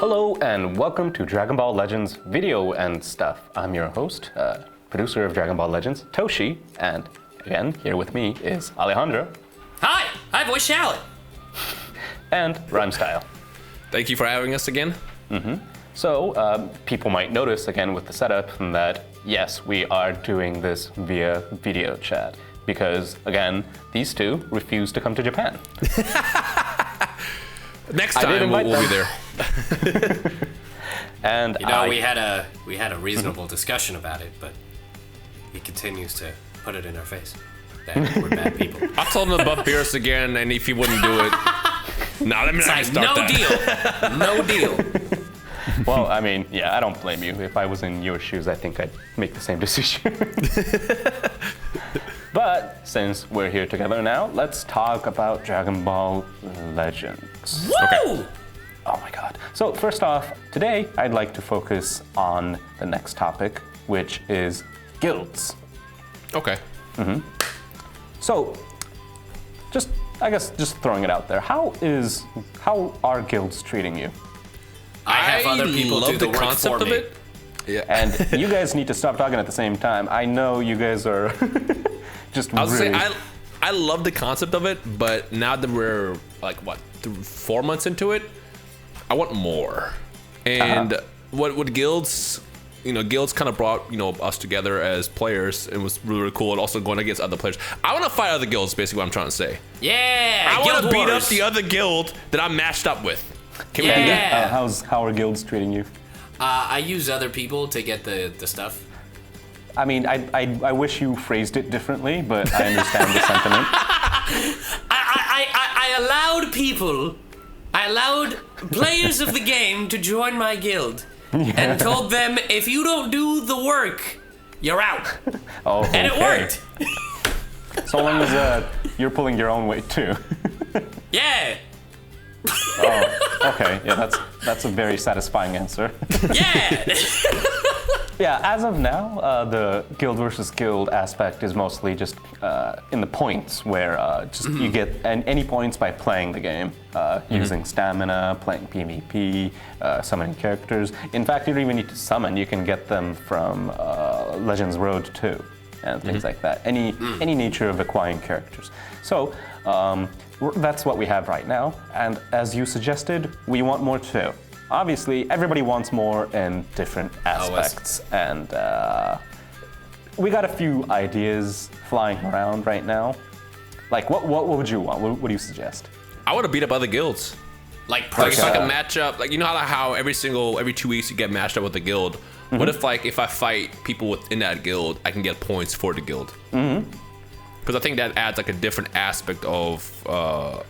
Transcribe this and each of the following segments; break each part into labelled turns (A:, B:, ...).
A: Hello and welcome to Dragon Ball Legends Video and Stuff. I'm your host, producer of Dragon Ball Legends, Toshi, and again, here with me is Alejandro.
B: Hi, I voice Schallot.
A: And Rhymestyle.
C: Thank you for having us again.
A: So, people might notice again with the setup that yes, we are doing this via video chat because again, these two refuse to come to Japan.
C: Next time we'll be there.
A: And
B: we had a reasonable discussion about it, but he continues to put it in our face that we're bad people.
C: I told him to buff Beerus again, and if he wouldn't do it, let me not start that.
B: No deal.
A: Well, I mean, yeah, I don't blame you. If I was in your shoes, I think I'd make the same decision. But since we're here together now, let's talk about Dragon Ball Legends.
B: Woo!
A: Okay. Oh my god. So first off, today I'd like to focus on the next topic, which is guilds.
C: Okay.
A: So, just throwing it out there, how are guilds treating you?
B: I have other people
C: love
B: do the
C: the
B: work
C: concept
B: for
C: of
B: me.
C: it. Yeah.
A: And you guys need to stop talking at the same time. I know you guys are just
C: I was
A: really...
C: saying, I love the concept of it, but now that we're like 4 months into it, I want more. And what guilds, guilds kind of brought us together as players. It was really, really cool, and also going against other players. I want to fight other guilds. Basically, what I'm trying to say.
B: Yeah,
C: I want to beat
B: wars.
C: up the other guild that I'm matched up with. Can we do that?
B: Yeah.
A: How are guilds treating you?
B: I use other people to get the stuff.
A: I mean, I wish you phrased it differently, but I understand the sentiment.
B: I allowed players of the game to join my guild and told them, if you don't do the work, you're out.
A: Oh,
B: And it worked.
A: So long as you're pulling your own weight too.
B: Yeah.
A: Oh, okay. Yeah, that's a very satisfying answer.
B: Yeah.
A: Yeah, as of now, the guild versus guild aspect is mostly just in the points, where you get any points by playing the game, using stamina, playing PvP, summoning characters. In fact, you don't even need to summon; you can get them from Legends Road 2 and things like that. Any nature of acquiring characters. So that's what we have right now, and as you suggested, we want more too. Obviously, everybody wants more in different aspects, and we got a few ideas flying around right now. Like, what would you want? What do you suggest?
C: I want to beat up other guilds.
B: Like
C: Like if I can match up, like how every 2 weeks you get matched up with a guild. What if if I fight people within that guild, I can get points for the guild? Because I think that adds a different aspect of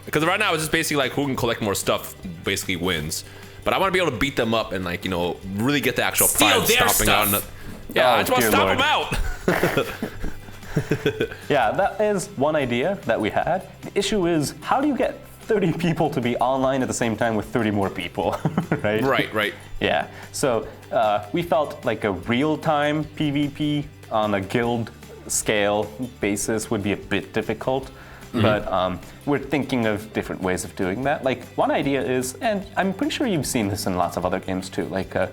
C: because right now it's just basically who can collect more stuff basically wins. But I want to be able to beat them up and really get the actual
B: Steal
C: fight
B: their
C: stomping
B: stuff.
C: out. I just want to stop them out.
A: Yeah, that is one idea that we had. The issue is, how do you get 30 people to be online at the same time with 30 more people, right?
C: Right.
A: Yeah, so we felt like a real-time PvP on a guild scale basis would be a bit difficult, but we're thinking of different ways of doing that. Like, one idea is, and I'm pretty sure you've seen this in lots of other games too, like a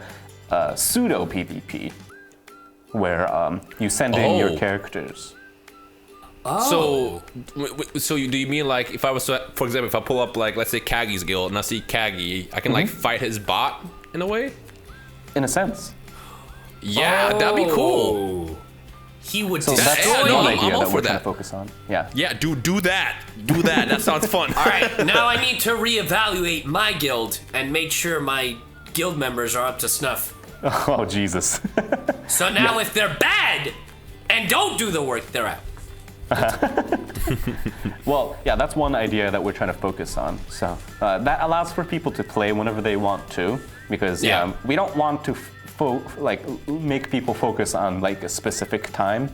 A: pseudo PvP, where you send in your characters.
B: Oh.
C: So do you mean if I was to, for example, if I pull up let's say Kagi's guild and I see Kagi, I can fight his bot in a way?
A: In a sense.
C: Yeah, that'd be cool.
B: He would
A: So
B: destroy
A: that's
C: no,
A: one
C: I'm
A: idea
C: all
A: that
C: for
A: we're trying
C: that.
A: to focus on. Yeah.
C: Yeah, do that. Do that. That sounds fun.
B: All right, now I need to reevaluate my guild and make sure my guild members are up to snuff.
A: Oh, Jesus.
B: So now if they're bad and don't do the work, they're out.
A: Well, yeah, that's one idea that we're trying to focus on. So that allows for people to play whenever they want to, because we don't want to make people focus on a specific time.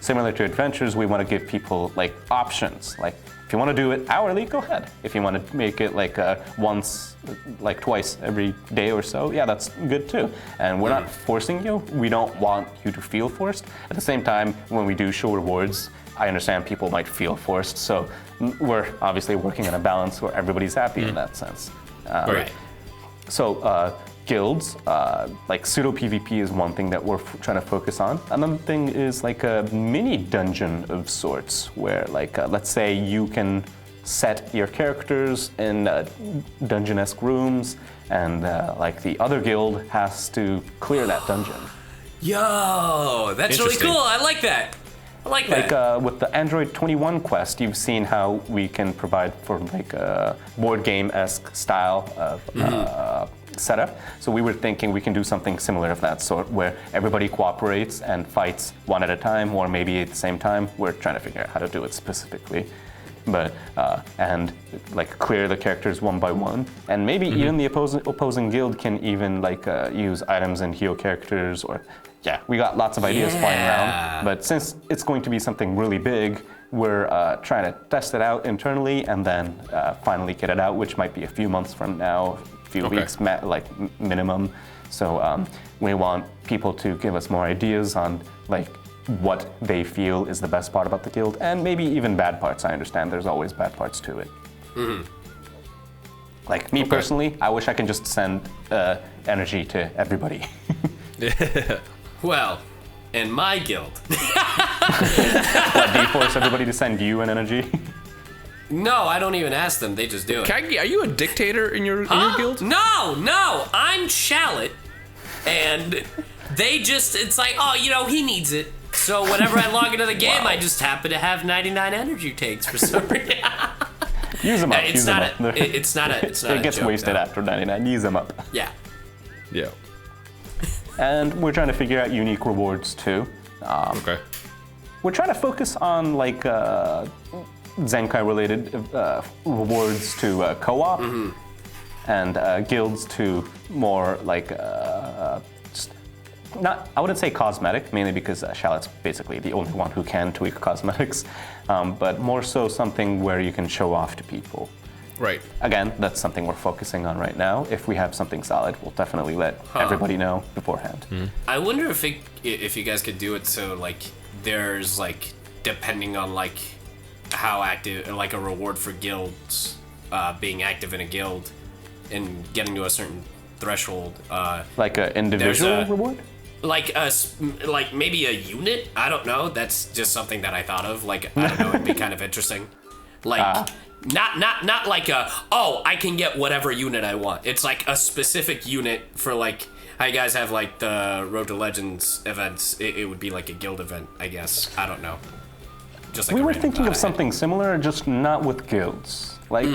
A: Similar to adventures, we want to give people options. If you want to do it hourly, go ahead. If you want to make it twice every day or so, yeah, that's good too. And we're not forcing you. We don't want you to feel forced. At the same time, when we do show rewards, I understand people might feel forced. So we're obviously working on a balance where everybody's happy in that sense.
B: Right.
A: Guilds, like pseudo PvP is one thing that we're trying to focus on. Another thing is like a mini dungeon of sorts, where like let's say you can set your characters in dungeon-esque rooms, and like the other guild has to clear that dungeon.
B: Yo, that's really cool. I like that. Like
A: with the Android 21 quest, you've seen how we can provide for like a board game-esque style of setup. So we were thinking we can do something similar of that sort, where everybody cooperates and fights one at a time, or maybe at the same time. We're trying to figure out how to do it specifically. But and like clear the characters one by one, and maybe even the opposing guild can even like use items and heal characters, or we got lots of ideas flying around. But since it's going to be something really big, we're trying to test it out internally and then finally get it out, which might be a few months from now, a few weeks minimum. So we want people to give us more ideas on like what they feel is the best part about the guild, and maybe even bad parts. I understand there's always bad parts to it. Like me personally, I wish I could just send energy to everybody.
B: Well, in my guild.
A: What, do you force everybody to send you an energy?
B: No, I don't even ask them. They just do it.
C: Are you a dictator in your guild?
B: No. I'm Shallot, and they just, it's like, oh, he needs it. So whenever I log into the game, I just happen to have 99 energy tanks for some reason.
A: Use them up.
B: It's not a
A: It gets
B: joke,
A: wasted
B: though.
A: after 99. Use them up.
B: Yeah.
A: And we're trying to figure out unique rewards too. We're trying to focus on like Zenkai related rewards to co-op, and guilds to more like I wouldn't say cosmetic, mainly because Shallot's basically the only one who can tweak cosmetics, but more so something where you can show off to people.
C: Right.
A: Again, that's something we're focusing on right now. If we have something solid, we'll definitely let everybody know beforehand.
B: I wonder if you guys could do it so like there's like, depending on like how active, like a reward for guilds being active in a guild and getting to a certain threshold.
A: Like an individual reward?
B: Like maybe a unit. I don't know. That's just something that I thought of. Like, I don't know. It'd be kind of interesting. Like not like I can get whatever unit I want. It's like a specific unit for like how you guys have like the Road to Legends events. It would be like a guild event, I guess. I don't know. Just like
A: we were thinking of something similar, just not with guilds. Like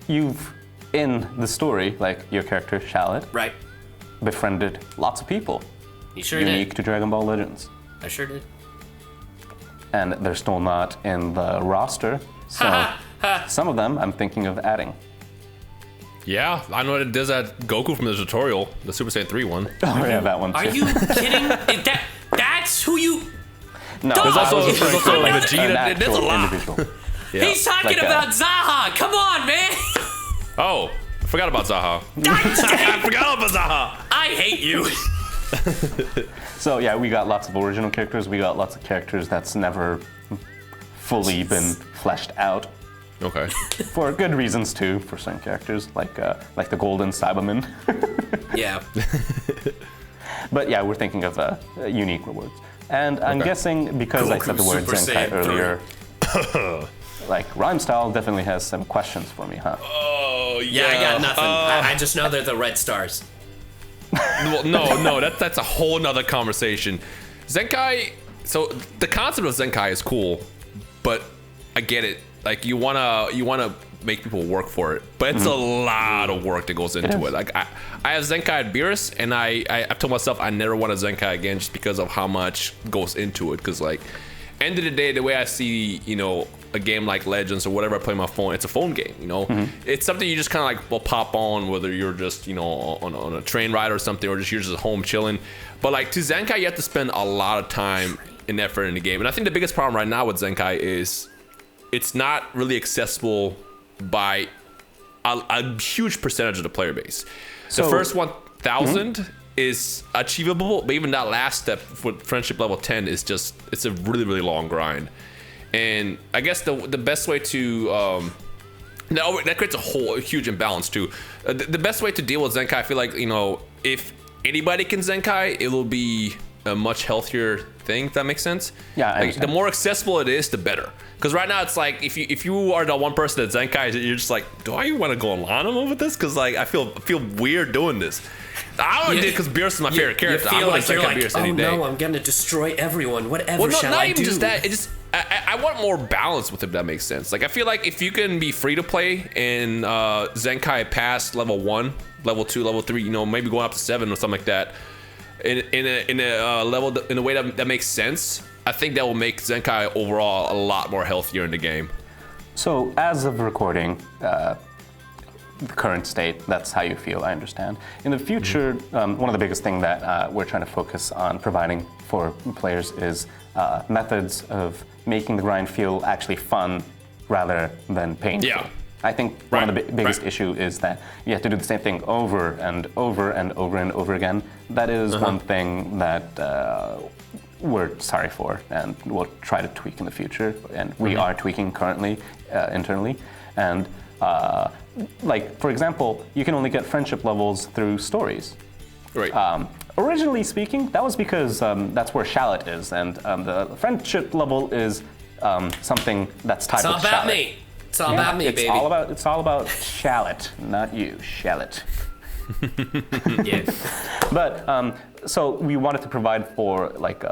A: you've in the story, like your character Shallot,
B: right,
A: befriended lots of people.
B: You sure
A: unique
B: did.
A: to Dragon Ball Legends.
B: I sure did.
A: And they're still not in the roster, so some of them I'm thinking of adding.
C: Yeah, I know it does that Goku from the tutorial, the Super Saiyan 3 one.
A: Oh yeah, that one too.
B: Are you kidding? That's who you...
A: No,
C: there's also like
A: an
C: Vegeta. There's a lot.
A: Individual.
C: Yeah.
B: He's talking
A: Like
B: about Zaha. Come on, man.
C: Oh, I forgot about Zaha. I forgot about Zaha.
B: I hate you.
A: So yeah, we got lots of original characters. We got lots of characters that's never fully been fleshed out.
C: Okay.
A: For good reasons too. For some characters, like the Golden Cyberman.
B: Yeah.
A: But yeah, we're thinking of unique rewards. And I'm guessing because I said the word
B: Super
A: Zenkai
B: Saiyan
A: earlier, like Rhymestyle definitely has some questions for me, huh?
C: Oh
B: Yeah, I got nothing. I just know they're the red stars.
C: Well, no, that's a whole nother conversation. Zenkai. So the concept of Zenkai is cool, but I get it. Like you wanna make people work for it, but it's a lot of work that goes into it. Like I have Zenkai at Beerus, and I've told myself I never want a Zenkai again just because of how much goes into it. Because like, end of the day, the way I see a game like Legends or whatever I play on my phone, it's a phone game. It's something you just kind of like will pop on, whether you're just on a train ride or something, or you're just home chilling. But like to Zenkai, you have to spend a lot of time and effort in the game, and I think the biggest problem right now with Zenkai is it's not really accessible by a huge percentage of the player base. So the first 1,000 is achievable, but even that last step for friendship level 10 is it's a really, really long grind. And I guess the best way to That creates a huge imbalance too. The best way to deal with Zenkai, I feel like, if anybody can Zenkai, it will be a much healthier thing. If that makes sense.
A: Yeah, I
C: like, the more accessible it is, the better. Because right now it's like if you are the one person that Zenkai, you're just like, do I want to go online with this? Because like I feel weird doing this. I only did because Beerus is my favorite character.
B: You feel like you're like,
C: Beerus
B: oh
C: any day.
B: no, I'm gonna destroy everyone. Whatever
C: Well, no,
B: shall
C: not
B: I
C: even
B: do?
C: just that. It just I want more balance with it. If that makes sense. Like I feel like if you can be free to play in Zenkai past level 1, level 2, level 3, maybe going up to 7 or something like that, in a level in a way that makes sense, I think that will make Zenkai overall a lot more healthier in the game.
A: So as of recording, the current state, that's how you feel, I understand. In the future, one of the biggest things that we're trying to focus on providing for players is methods of making the grind feel actually fun rather than painful.
C: Yeah.
A: I think one of the biggest issue is that you have to do the same thing over and over and over and over again. That is one thing that we're sorry for, and we'll try to tweak in the future. And we are tweaking currently internally. And like, for example, you can only get friendship levels through stories.
C: Right.
A: Originally speaking, that was because that's where Schallot is, and the friendship level is something that's tied
B: It's
A: with
B: all about
A: Schallot.
B: me. It's all about me,
A: It's
B: baby.
A: all about Schallot, not you, Schallot.
B: Yeah.
A: But so we wanted to provide for like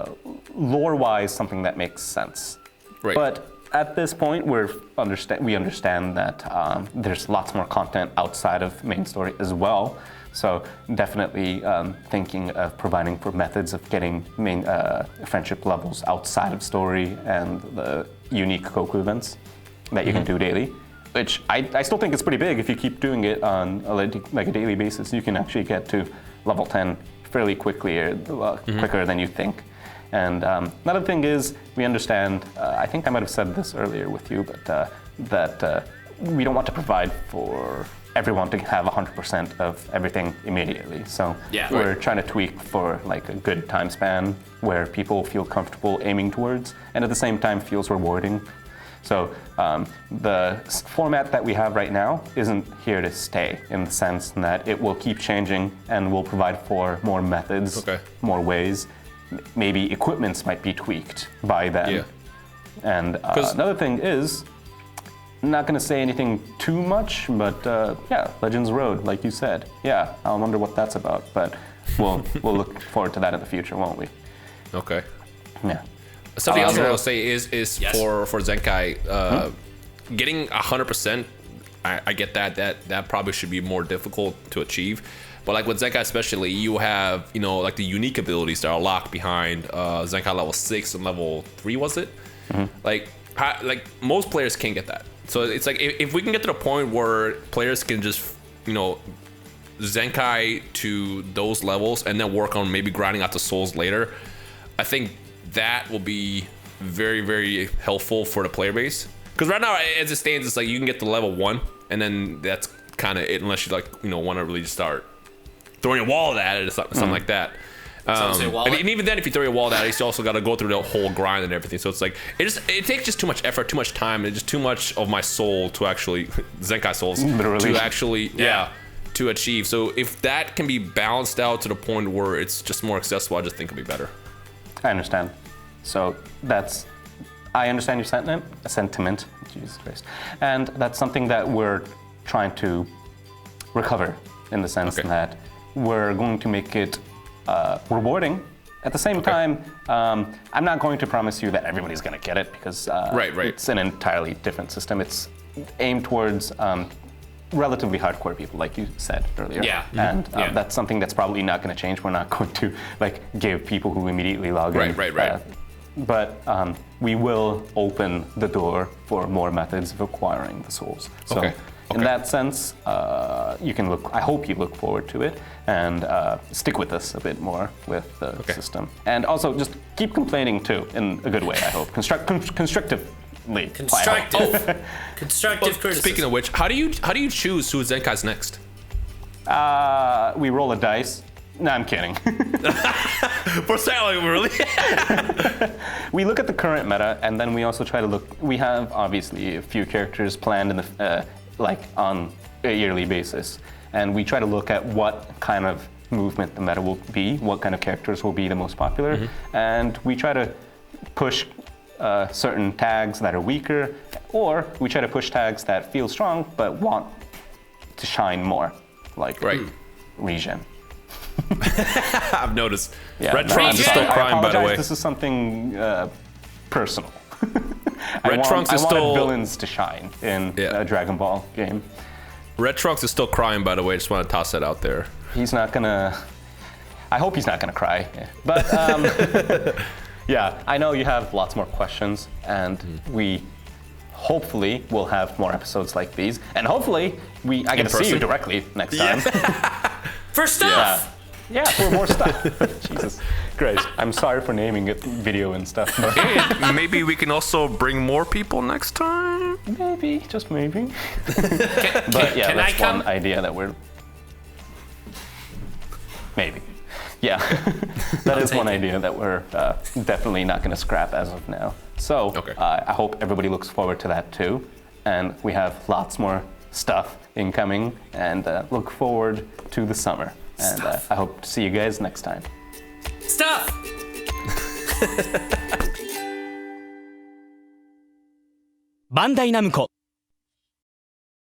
A: lore-wise something that makes sense.
C: Right.
A: But at this point, we understand that there's lots more content outside of main story as well. So definitely thinking of providing for methods of getting main friendship levels outside of story and the unique Goku events that you can do daily, which I still think is pretty big. If you keep doing it on a daily basis, you can actually get to level 10 fairly quickly, or quicker than you think. And another thing is, we understand, I think I might have said this earlier with you, but that we don't want to provide for everyone to have 100% of everything immediately. So we're trying to tweak for like a good time span where people feel comfortable aiming towards, and at the same time feels rewarding. So the format that we have right now isn't here to stay, in the sense that it will keep changing and will provide for more methods, more ways. Maybe equipments might be tweaked by then.
C: Yeah.
A: And another thing is, I'm not going to say anything too much, but yeah, Legends Road, like you said. Yeah, I wonder what that's about, but we'll look forward to that in the future, won't we?
C: Okay.
A: Yeah.
C: Something else I will say is
B: Yes.
C: for Zenkai, getting 100%. I get that probably should be more difficult to achieve, but like with Zenkai especially, you have like the unique abilities that are locked behind Zenkai level 6 and level 3, was it? Like most players can't get that. So it's like if we can get to the point where players can just Zenkai to those levels and then work on maybe grinding out the souls later, I think that will be very, very helpful for the player base. Because right now, as it stands, it's like you can get to level 1, and then that's kind of it, unless you want to really just start throwing a wall at it or something like that. And even then, if you throw your wall at it, you also got to go through the whole grind and everything. So it's like it takes just too much effort, too much time, and just too much of my soul to actually Zenkai souls to actually to achieve. So if that can be balanced out to the point where it's just more accessible, I just think it'll be better.
A: I understand. So I understand your sentiment, Jesus Christ, and that's something that we're trying to recover, in the sense that we're going to make it rewarding. At the same time, I'm not going to promise you that everybody's going to get it, because it's an entirely different system. It's aimed towards relatively hardcore people, like you said earlier. And that's something that's probably not going to change. We're not going to give people who immediately log in. But we will open the door for more methods of acquiring the souls. So in that sense, you can look. I hope you look forward to it and stick with us a bit more with the system. And also just keep complaining too, in a good way. I hope constructive
B: criticism.
C: Speaking of which, how do you choose who Zenkai's next?
A: We roll a dice. No, I'm kidding.
C: For salary, really?
A: We look at the current meta, and then we also try to look. We have obviously a few characters planned in the like on a yearly basis, and we try to look at what kind of movement the meta will be, what kind of characters will be the most popular, and we try to push certain tags that are weaker, or we try to push tags that feel strong but want to shine more, like regen.
C: I've noticed.
A: Yeah,
C: Red Trunks is still
A: I
C: crying, by the way.
A: This is something personal.
C: Red Trunks is
A: I wanted
C: still
A: villains to shine in a Dragon Ball game.
C: Red Trunks is still crying, by the way. Just want to toss that out there.
A: He's not gonna. I hope he's not gonna cry. But yeah, I know you have lots more questions, and we hopefully will have more episodes like these, and hopefully I get to see you directly next time.
B: For stuff.
A: Yeah, for more stuff. Jesus Christ. I'm sorry for naming it video and stuff. But
C: Hey, maybe we can also bring more people next time.
A: maybe, just maybe. But yeah,
B: can I
A: that's
B: come?
A: one idea that we're... Maybe. Yeah, that is one idea that we're definitely not going to scrap as of now. So I hope everybody looks forward to that too. And we have lots more stuff incoming, and look forward to the summer. And I hope to see you guys next time.
B: Stuff.
D: バンダイナムコ